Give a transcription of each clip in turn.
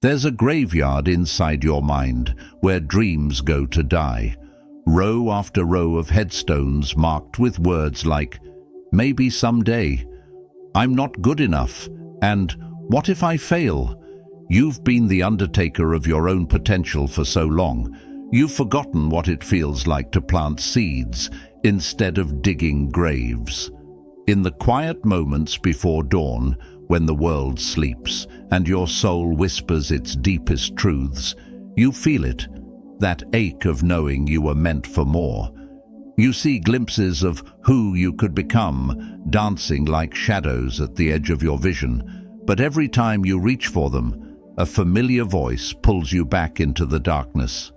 There's a graveyard inside your mind where dreams go to die. Row after row of headstones marked with words like, "Maybe someday," "I'm not good enough," and "What if I fail?" You've been the undertaker of your own potential for so long, you've forgotten what it feels like to plant seeds instead of digging graves. In the quiet moments before dawn, when the world sleeps and your soul whispers its deepest truths, you feel it, that ache of knowing you were meant for more. You see glimpses of who you could become, dancing like shadows at the edge of your vision, but every time you reach for them, a familiar voice pulls you back into the darkness.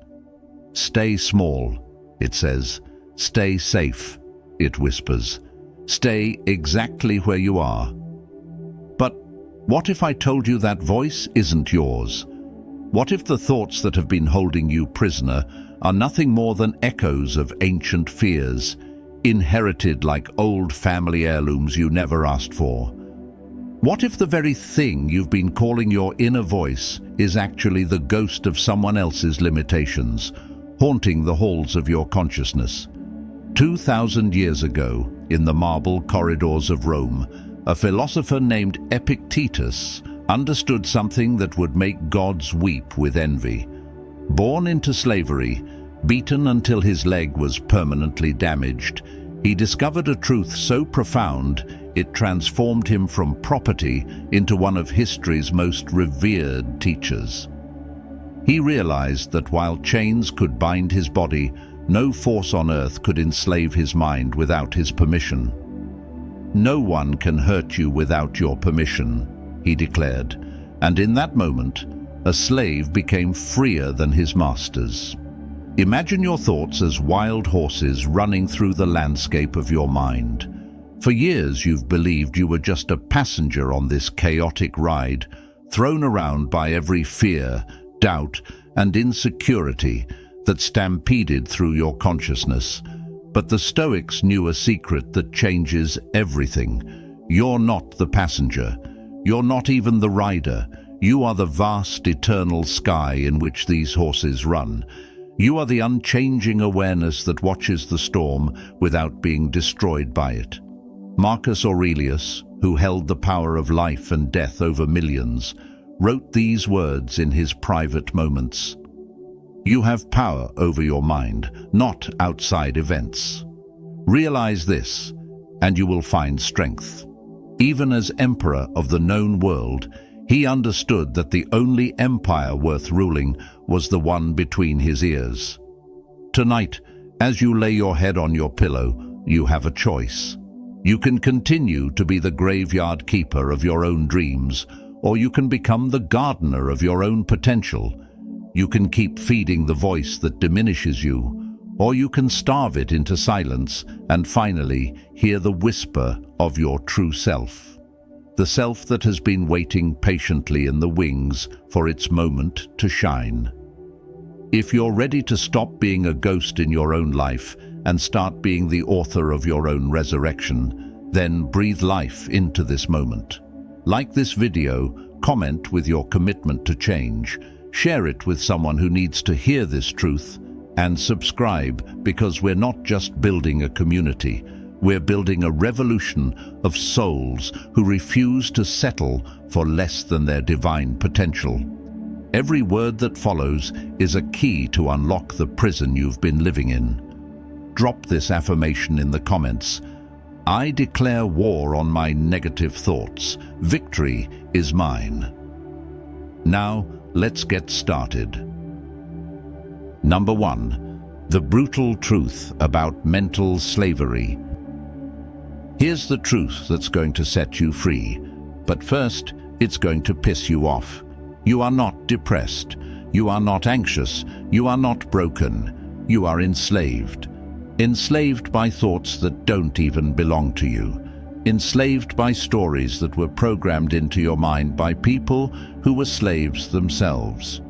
"Stay small," it says. "Stay safe," it whispers. "Stay exactly where you are." But what if I told you that voice isn't yours? What if the thoughts that have been holding you prisoner are nothing more than echoes of ancient fears, inherited like old family heirlooms you never asked for? What if the very thing you've been calling your inner voice is actually the ghost of someone else's limitations, haunting the halls of your consciousness? 2,000 years ago, in the marble corridors of Rome, a philosopher named Epictetus understood something that would make gods weep with envy. Born into slavery, beaten until his leg was permanently damaged, he discovered a truth so profound it transformed him from property into one of history's most revered teachers. He realized that while chains could bind his body, no force on earth could enslave his mind without his permission. "No one can hurt you without your permission," he declared, and in that moment, a slave became freer than his masters. Imagine your thoughts as wild horses running through the landscape of your mind. For years you've believed you were just a passenger on this chaotic ride, thrown around by every fear, doubt, and insecurity that stampeded through your consciousness. But the Stoics knew a secret that changes everything. You're not the passenger. You're not even the rider. You are the vast, eternal sky in which these horses run. You are the unchanging awareness that watches the storm without being destroyed by it. Marcus Aurelius, who held the power of life and death over millions, wrote these words in his private moments. "You have power over your mind, not outside events. Realize this, and you will find strength." Even as emperor of the known world, he understood that the only empire worth ruling was the one between his ears. Tonight, as you lay your head on your pillow, you have a choice. You can continue to be the graveyard keeper of your own dreams, or you can become the gardener of your own potential. You can keep feeding the voice that diminishes you, or you can starve it into silence and finally hear the whisper of your true self. The self that has been waiting patiently in the wings for its moment to shine. If you're ready to stop being a ghost in your own life and start being the author of your own resurrection, then breathe life into this moment. Like this video, comment with your commitment to change, share it with someone who needs to hear this truth, and subscribe, because we're not just building a community, we're building a revolution of souls who refuse to settle for less than their divine potential. Every word that follows is a key to unlock the prison you've been living in. Drop this affirmation in the comments. I declare war on my negative thoughts. Victory is mine. Now, let's get started. Number 1. The brutal truth about mental slavery. Here's the truth that's going to set you free. But first, it's going to piss you off. You are not depressed. You are not anxious. You are not broken. You are enslaved. Enslaved by thoughts that don't even belong to you. Enslaved by stories that were programmed into your mind by people who were slaves themselves.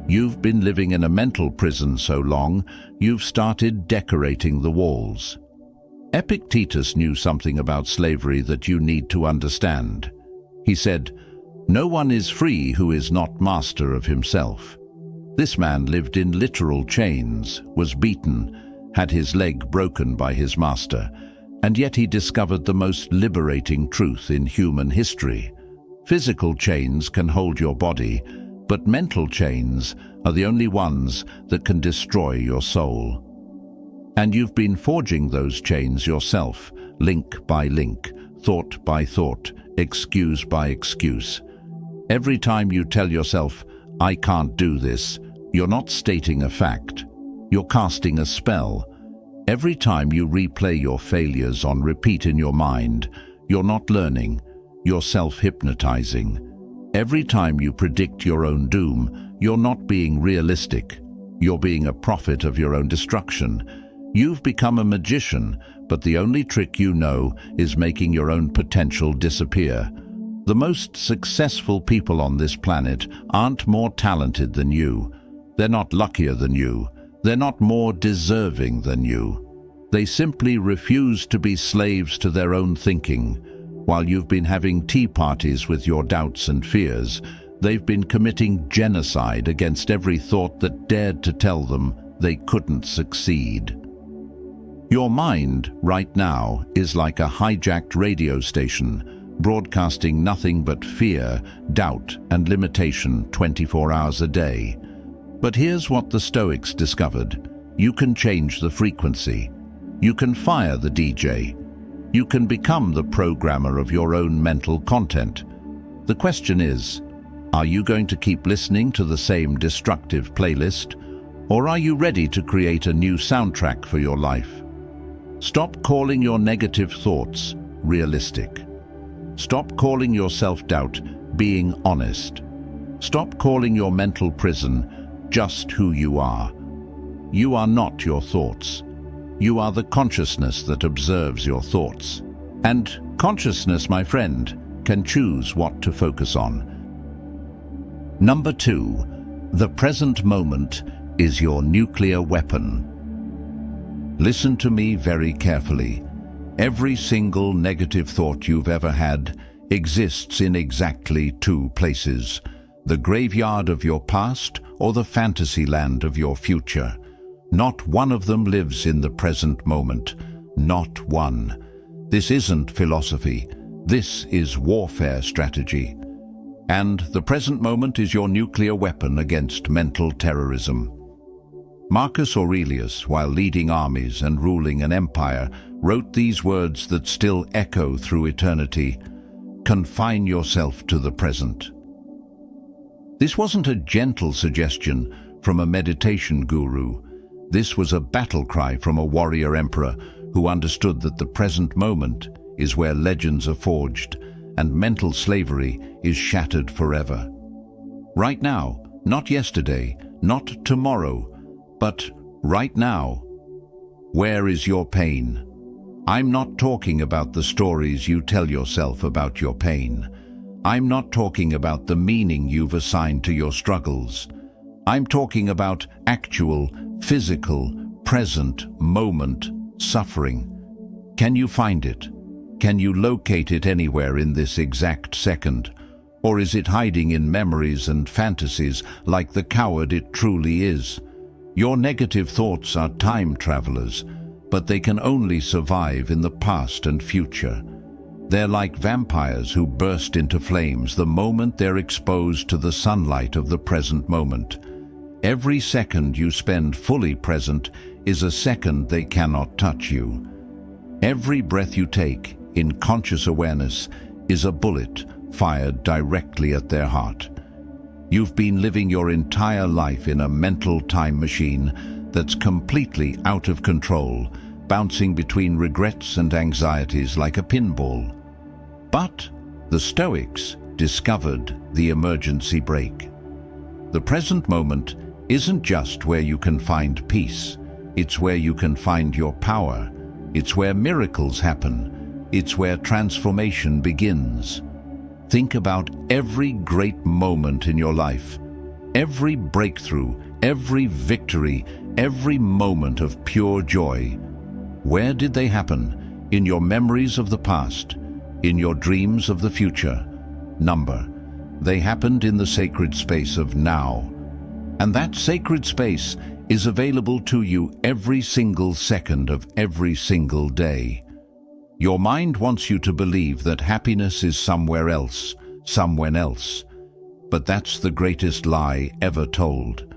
You've been living in a mental prison so long, you've started decorating the walls. Epictetus knew something about slavery that you need to understand. He said, No one is free who is not master of himself. This man lived in literal chains, was beaten, had his leg broken by his master, and yet he discovered the most liberating truth in human history. Physical chains can hold your body, but mental chains are the only ones that can destroy your soul. And you've been forging those chains yourself, link by link, thought by thought, excuse by excuse. Every time you tell yourself, "I can't do this," you're not stating a fact. You're casting a spell. Every time you replay your failures on repeat in your mind, you're not learning, you're self-hypnotizing. Every time you predict your own doom, you're not being realistic. You're being a prophet of your own destruction. You've become a magician, but the only trick you know is making your own potential disappear. The most successful people on this planet aren't more talented than you. They're not luckier than you. They're not more deserving than you. They simply refuse to be slaves to their own thinking. While you've been having tea parties with your doubts and fears, they've been committing genocide against every thought that dared to tell them they couldn't succeed. Your mind, right now, is like a hijacked radio station, broadcasting nothing but fear, doubt, and limitation 24 hours a day. But here's what the Stoics discovered. You can change the frequency. You can fire the DJ. You can become the programmer of your own mental content. The question is, are you going to keep listening to the same destructive playlist, or are you ready to create a new soundtrack for your life? Stop calling your negative thoughts realistic. Stop calling your self-doubt being honest. Stop calling your mental prison just who you are. You are not your thoughts. You are the consciousness that observes your thoughts. And consciousness, my friend, can choose what to focus on. Number 2, the present moment is your nuclear weapon. Listen to me very carefully. Every single negative thought you've ever had exists in exactly 2 places: the graveyard of your past or the fantasy land of your future. Not one of them lives in the present moment. Not one. This isn't philosophy. This is warfare strategy. And the present moment is your nuclear weapon against mental terrorism. Marcus Aurelius, while leading armies and ruling an empire, wrote these words that still echo through eternity: confine yourself to the present. This wasn't a gentle suggestion from a meditation guru. This was a battle cry from a warrior emperor who understood that the present moment is where legends are forged and mental slavery is shattered forever. Right now, not yesterday, not tomorrow, but right now. Where is your pain? I'm not talking about the stories you tell yourself about your pain. I'm not talking about the meaning you've assigned to your struggles. I'm talking about actual, physical, present moment suffering. Can you find it? Can you locate it anywhere in this exact second? Or is it hiding in memories and fantasies like the coward it truly is? Your negative thoughts are time travelers, but they can only survive in the past and future. They're like vampires who burst into flames the moment they're exposed to the sunlight of the present moment. Every second you spend fully present is a second they cannot touch you. Every breath you take in conscious awareness is a bullet fired directly at their heart. You've been living your entire life in a mental time machine that's completely out of control, bouncing between regrets and anxieties like a pinball. But the Stoics discovered the emergency brake. The present moment isn't just where you can find peace. It's where you can find your power. It's where miracles happen. It's where transformation begins. Think about every great moment in your life, every breakthrough, every victory, every moment of pure joy. Where did they happen? In your memories of the past, in your dreams of the future. Number They happened in the sacred space of now. And that sacred space is available to you every single second of every single day. Your mind wants you to believe that happiness is somewhere else, someone else. But that's the greatest lie ever told.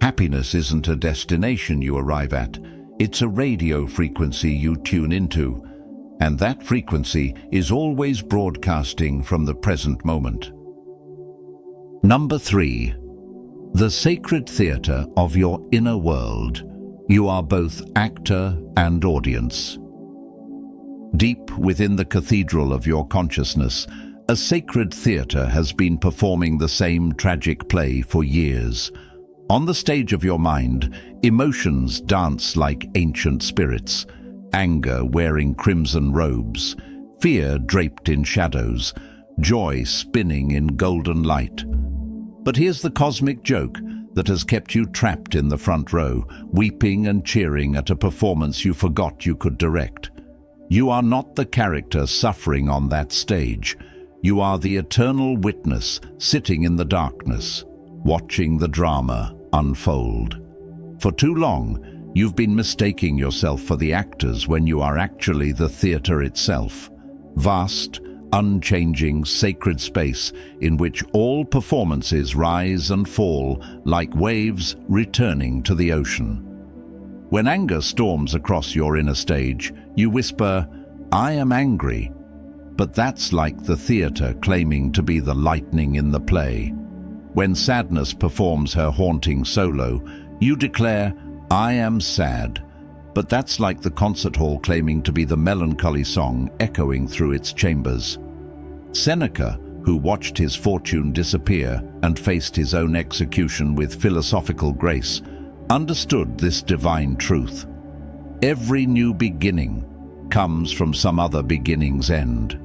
Happiness isn't a destination you arrive at. It's a radio frequency you tune into. And that frequency is always broadcasting from the present moment. Number 3. The sacred theatre of your inner world. You are both actor and audience. Deep within the cathedral of your consciousness, a sacred theatre has been performing the same tragic play for years. On the stage of your mind, emotions dance like ancient spirits. Anger wearing crimson robes, fear draped in shadows, joy spinning in golden light. But here's the cosmic joke that has kept you trapped in the front row, weeping and cheering at a performance you forgot you could direct. You are not the character suffering on that stage. You are the eternal witness sitting in the darkness, watching the drama unfold. For too long, you've been mistaking yourself for the actors when you are actually the theatre itself. Vast, unchanging, sacred space in which all performances rise and fall like waves returning to the ocean. When anger storms across your inner stage, you whisper, "I am angry." But that's like the theatre claiming to be the lightning in the play. When sadness performs her haunting solo, you declare, "I am sad." But that's like the concert hall claiming to be the melancholy song echoing through its chambers. Seneca, who watched his fortune disappear and faced his own execution with philosophical grace, understood this divine truth. Every new beginning comes from some other beginning's end.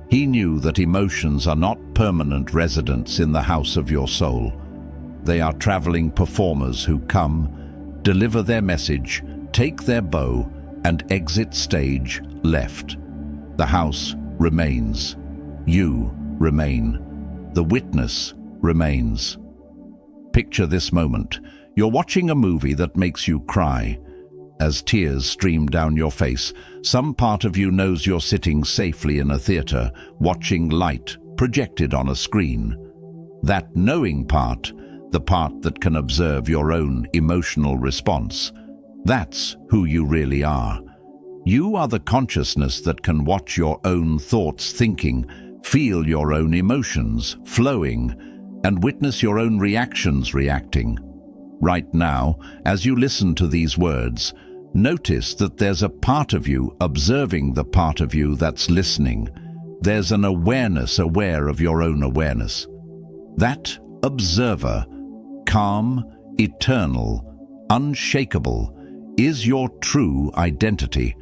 He knew that emotions are not permanent residents in the house of your soul. They are traveling performers who come, deliver their message, take their bow, and exit stage left. The house remains. You remain. The witness remains. Picture this moment. You're watching a movie that makes you cry. As tears stream down your face, some part of you knows you're sitting safely in a theatre, watching light projected on a screen. That knowing part, the part that can observe your own emotional response, that's who you really are. You are the consciousness that can watch your own thoughts thinking, feel your own emotions flowing, and witness your own reactions reacting. Right now, as you listen to these words, notice that there's a part of you observing the part of you that's listening. There's an awareness aware of your own awareness. That observer, calm, eternal, unshakable, is your true identity.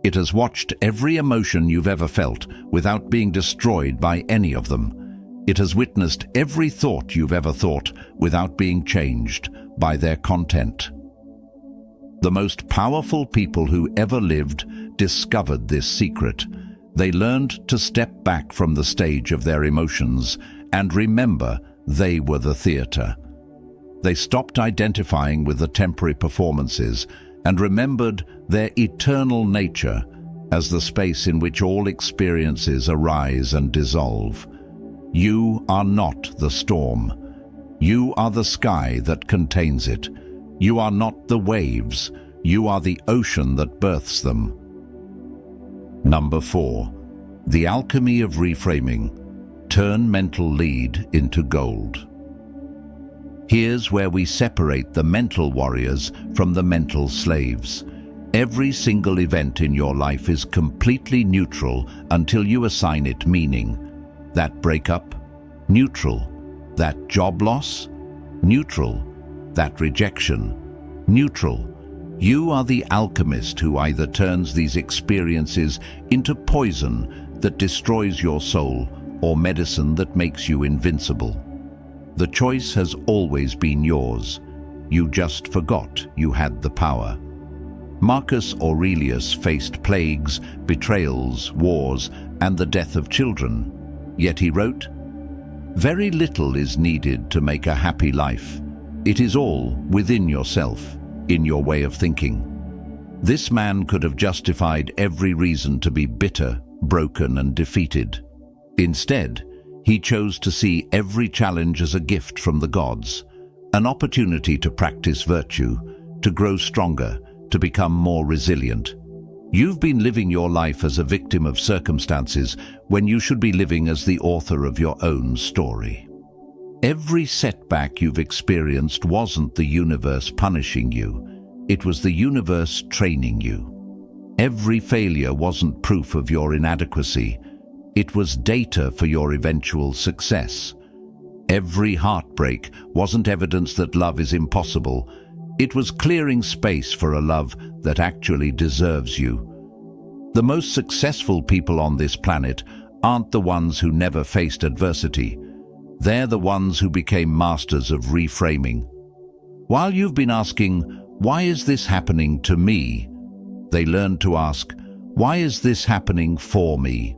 It has watched every emotion you've ever felt without being destroyed by any of them. It has witnessed every thought you've ever thought without being changed by their content. The most powerful people who ever lived discovered this secret. They learned to step back from the stage of their emotions and remember they were the theatre. They stopped identifying with the temporary performances and remembered their eternal nature as the space in which all experiences arise and dissolve. You are not the storm. You are the sky that contains it. You are not the waves. You are the ocean that births them. Number 4. The alchemy of reframing. Turn mental lead into gold. Here's where we separate the mental warriors from the mental slaves. Every single event in your life is completely neutral until you assign it meaning. That breakup? Neutral. That job loss? Neutral. That rejection? Neutral. You are the alchemist who either turns these experiences into poison that destroys your soul or medicine that makes you invincible. The choice has always been yours. You just forgot you had the power. Marcus Aurelius faced plagues, betrayals, wars, and the death of children. Yet he wrote, Very little is needed to make a happy life. It is all within yourself, in your way of thinking. This man could have justified every reason to be bitter, broken, and defeated. Instead, he chose to see every challenge as a gift from the gods, an opportunity to practice virtue, to grow stronger, to become more resilient. You've been living your life as a victim of circumstances when you should be living as the author of your own story. Every setback you've experienced wasn't the universe punishing you. It was the universe training you. Every failure wasn't proof of your inadequacy. It was data for your eventual success. Every heartbreak wasn't evidence that love is impossible. It was clearing space for a love that actually deserves you. The most successful people on this planet aren't the ones who never faced adversity. They're the ones who became masters of reframing. While you've been asking, "Why is this happening to me?" they learned to ask, "Why is this happening for me?"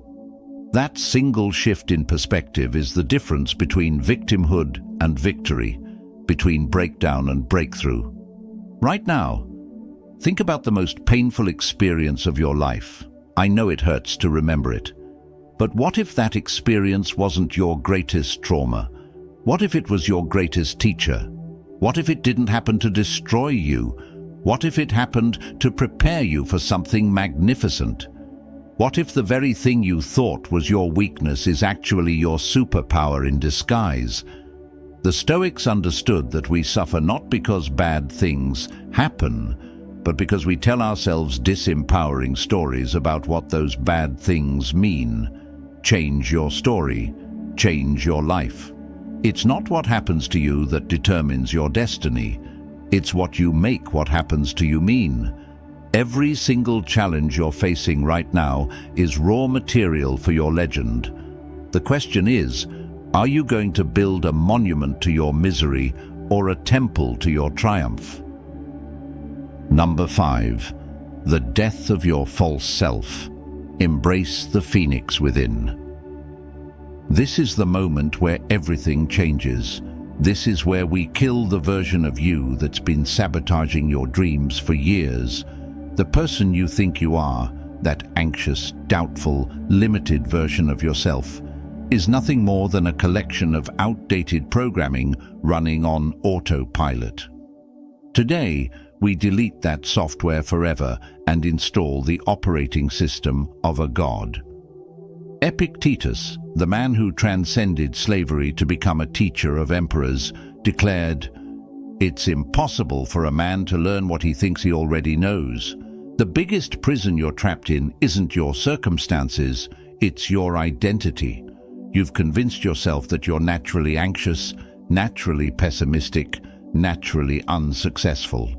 That single shift in perspective is the difference between victimhood and victory, between breakdown and breakthrough. Right now, think about the most painful experience of your life. I know it hurts to remember it. But what if that experience wasn't your greatest trauma? What if it was your greatest teacher? What if it didn't happen to destroy you? What if it happened to prepare you for something magnificent? What if the very thing you thought was your weakness is actually your superpower in disguise? The Stoics understood that we suffer not because bad things happen, but because we tell ourselves disempowering stories about what those bad things mean. Change your story, change your life. It's not what happens to you that determines your destiny. It's what you make what happens to you mean. Every single challenge you're facing right now is raw material for your legend. The question is, are you going to build a monument to your misery or a temple to your triumph? Number 5. The death of your false self. Embrace the phoenix within. This is the moment where everything changes. This is where we kill the version of you that's been sabotaging your dreams for years. The person you think you are, that anxious, doubtful, limited version of yourself, is nothing more than a collection of outdated programming running on autopilot. Today, we delete that software forever and install the operating system of a god. Epictetus, the man who transcended slavery to become a teacher of emperors, declared, "It's impossible for a man to learn what he thinks he already knows. The biggest prison you're trapped in isn't your circumstances, it's your identity. You've convinced yourself that you're naturally anxious, naturally pessimistic, naturally unsuccessful.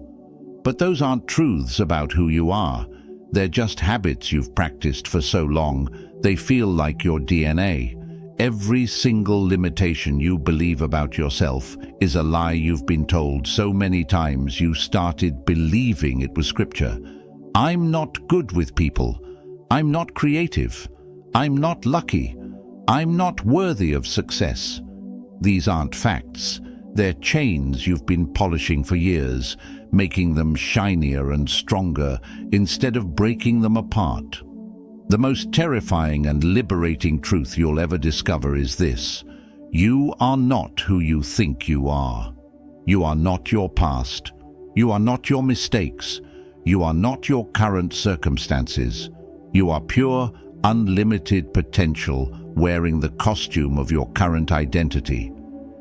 But those aren't truths about who you are. They're just habits you've practiced for so long, they feel like your DNA. Every single limitation you believe about yourself is a lie you've been told so many times you started believing it was scripture. I'm not good with people. I'm not creative. I'm not lucky. I'm not worthy of success. These aren't facts. They're chains you've been polishing for years, making them shinier and stronger instead of breaking them apart. The most terrifying and liberating truth you'll ever discover is this: you are not who you think you are. You are not your past. You are not your mistakes. You are not your current circumstances. You are pure, unlimited potential wearing the costume of your current identity.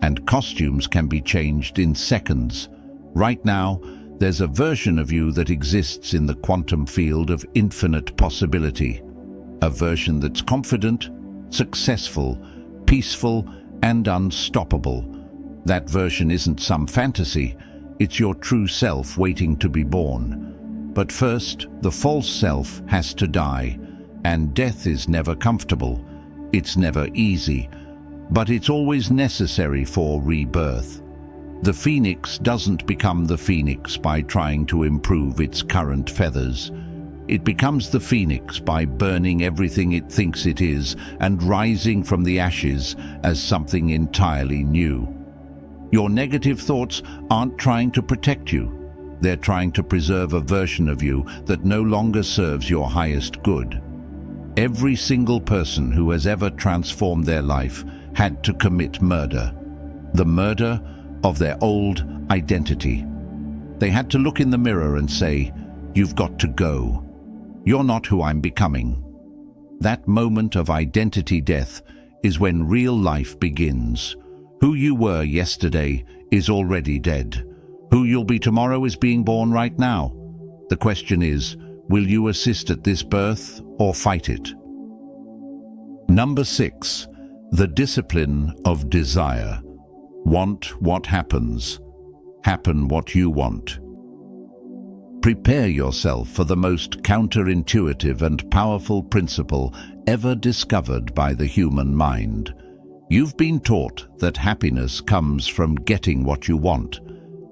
And costumes can be changed in seconds. Right now, there's a version of you that exists in the quantum field of infinite possibility. A version that's confident, successful, peaceful, and unstoppable. That version isn't some fantasy. It's your true self waiting to be born. But first, the false self has to die. And death is never comfortable. It's never easy. But it's always necessary for rebirth. The phoenix doesn't become the phoenix by trying to improve its current feathers. It becomes the phoenix by burning everything it thinks it is and rising from the ashes as something entirely new. Your negative thoughts aren't trying to protect you. They're trying to preserve a version of you that no longer serves your highest good. Every single person who has ever transformed their life had to commit murder. The murder of their old identity. They had to look in the mirror and say, "You've got to go. You're not who I'm becoming." That moment of identity death is when real life begins. Who you were yesterday is already dead. Who you'll be tomorrow is being born right now. The question is, will you assist at this birth or fight it? Number 6. The discipline of desire. Want what happens. Happen what you want. Prepare yourself for the most counterintuitive and powerful principle ever discovered by the human mind. You've been taught that happiness comes from getting what you want.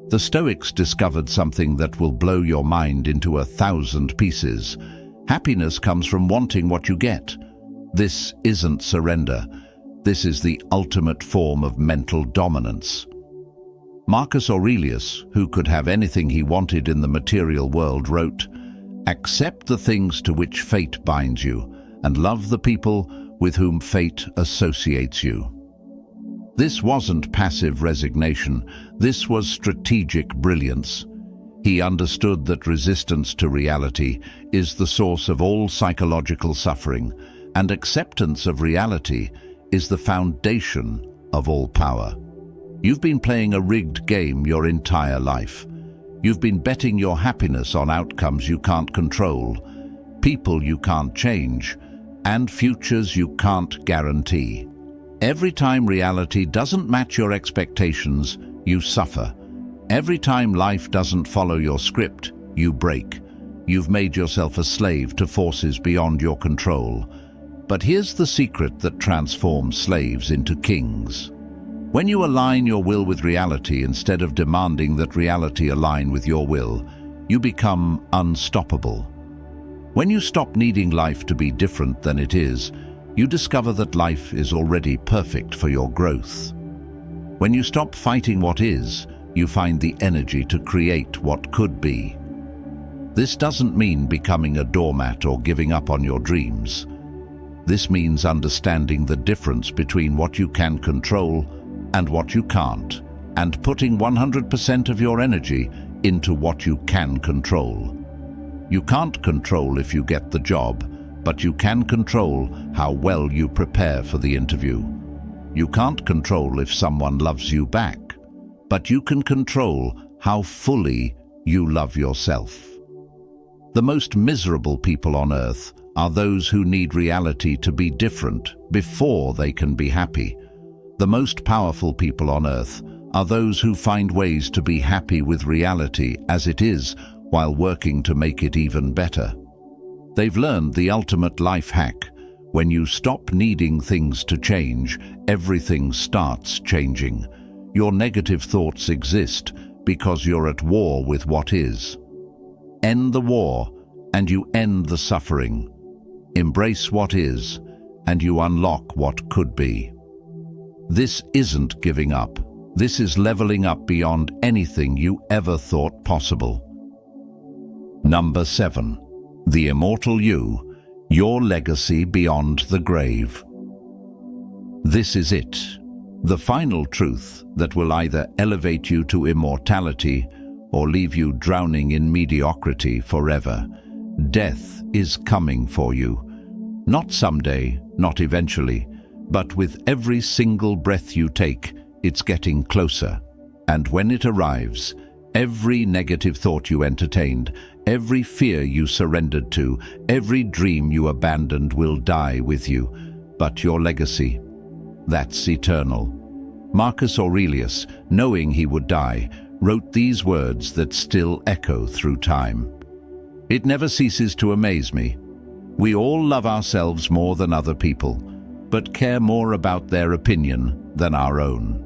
The Stoics discovered something that will blow your mind into 1,000 pieces. Happiness comes from wanting what you get. This isn't surrender. This is the ultimate form of mental dominance. Marcus Aurelius, who could have anything he wanted in the material world, wrote, "Accept the things to which fate binds you, and love the people with whom fate associates you." This wasn't passive resignation, this was strategic brilliance. He understood that resistance to reality is the source of all psychological suffering, and acceptance of reality is the foundation of all power. You've been playing a rigged game your entire life. You've been betting your happiness on outcomes you can't control, people you can't change, and futures you can't guarantee. Every time reality doesn't match your expectations, you suffer. Every time life doesn't follow your script, you break. You've made yourself a slave to forces beyond your control. But here's the secret that transforms slaves into kings. When you align your will with reality instead of demanding that reality align with your will, you become unstoppable. When you stop needing life to be different than it is, you discover that life is already perfect for your growth. When you stop fighting what is, you find the energy to create what could be. This doesn't mean becoming a doormat or giving up on your dreams. This means understanding the difference between what you can control and what you can't, and putting 100% of your energy into what you can control. You can't control if you get the job, but you can control how well you prepare for the interview. You can't control if someone loves you back, but you can control how fully you love yourself. The most miserable people on earth are those who need reality to be different before they can be happy. The most powerful people on earth are those who find ways to be happy with reality as it is while working to make it even better. They've learned the ultimate life hack. When you stop needing things to change, everything starts changing. Your negative thoughts exist because you're at war with what is. End the war, and you end the suffering. Embrace what is, and you unlock what could be. This isn't giving up. This is leveling up beyond anything you ever thought possible. Number 7. The immortal you, your legacy beyond the grave. This is it, the final truth that will either elevate you to immortality or leave you drowning in mediocrity forever. Death is coming for you. Not someday, not eventually, but with every single breath you take, it's getting closer. And when it arrives, every negative thought you entertained, every fear you surrendered to, every dream you abandoned will die with you. But your legacy, that's eternal. Marcus Aurelius, knowing he would die, wrote these words that still echo through time. It never ceases to amaze me. We all love ourselves more than other people, but care more about their opinion than our own.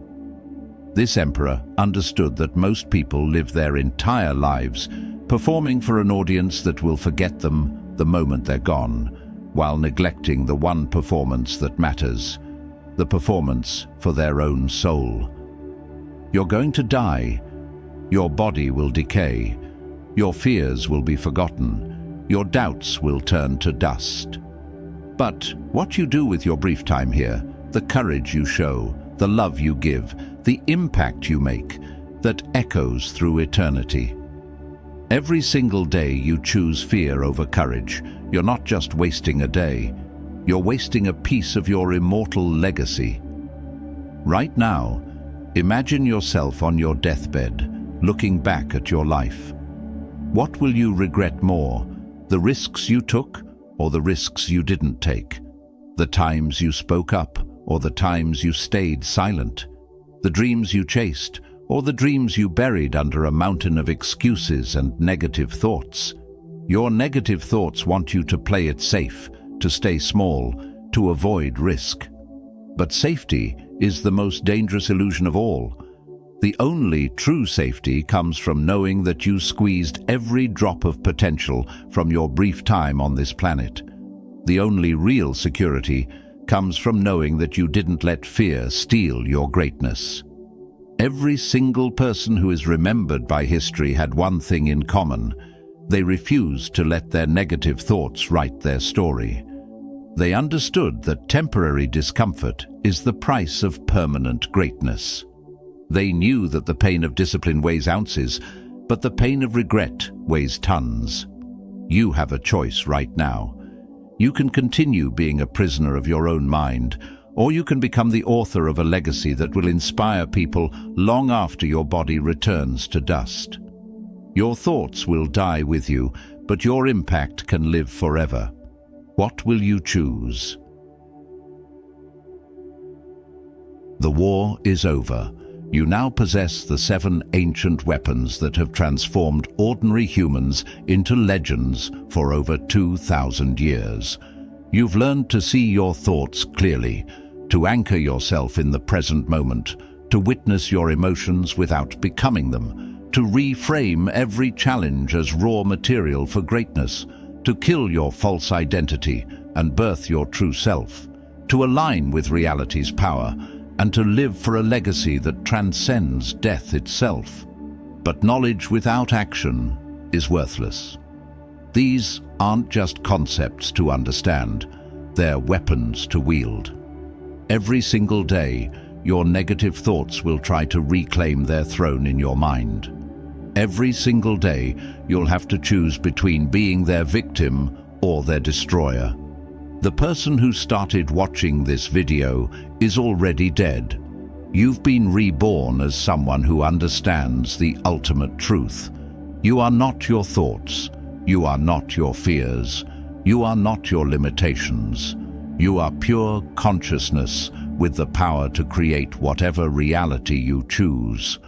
This emperor understood that most people live their entire lives performing for an audience that will forget them the moment they're gone, while neglecting the one performance that matters, the performance for their own soul. You're going to die. Your body will decay. Your fears will be forgotten. Your doubts will turn to dust. But what you do with your brief time here, the courage you show, the love you give, the impact you make, that echoes through eternity. Every single day you choose fear over courage. You're not just wasting a day. You're wasting a piece of your immortal legacy. Right now, imagine yourself on your deathbed, looking back at your life. What will you regret more, the risks you took or the risks you didn't take? The times you spoke up or the times you stayed silent? The dreams you chased or the dreams you buried under a mountain of excuses and negative thoughts? Your negative thoughts want you to play it safe, to stay small, to avoid risk. But safety is the most dangerous illusion of all. The only true safety comes from knowing that you squeezed every drop of potential from your brief time on this planet. The only real security comes from knowing that you didn't let fear steal your greatness. Every single person who is remembered by history had one thing in common. They refused to let their negative thoughts write their story. They understood that temporary discomfort is the price of permanent greatness. They knew that the pain of discipline weighs ounces, but the pain of regret weighs tons. You have a choice right now. You can continue being a prisoner of your own mind, or you can become the author of a legacy that will inspire people long after your body returns to dust. Your thoughts will die with you, but your impact can live forever. What will you choose? The war is over. You now possess the 7 ancient weapons that have transformed ordinary humans into legends for over 2,000 years. You've learned to see your thoughts clearly, to anchor yourself in the present moment, to witness your emotions without becoming them, to reframe every challenge as raw material for greatness, to kill your false identity and birth your true self, to align with reality's power, and to live for a legacy that transcends death itself. But knowledge without action is worthless. These aren't just concepts to understand, they're weapons to wield. Every single day, your negative thoughts will try to reclaim their throne in your mind. Every single day, you'll have to choose between being their victim or their destroyer. The person who started watching this video is already dead. You've been reborn as someone who understands the ultimate truth. You are not your thoughts. You are not your fears. You are not your limitations. You are pure consciousness with the power to create whatever reality you choose.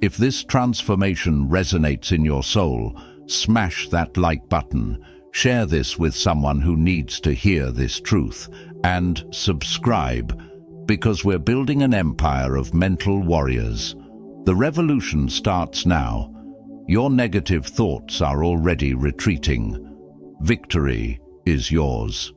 If this transformation resonates in your soul, smash that like button, share this with someone who needs to hear this truth, and subscribe, because we're building an empire of mental warriors. The revolution starts now. Your negative thoughts are already retreating. Victory is yours.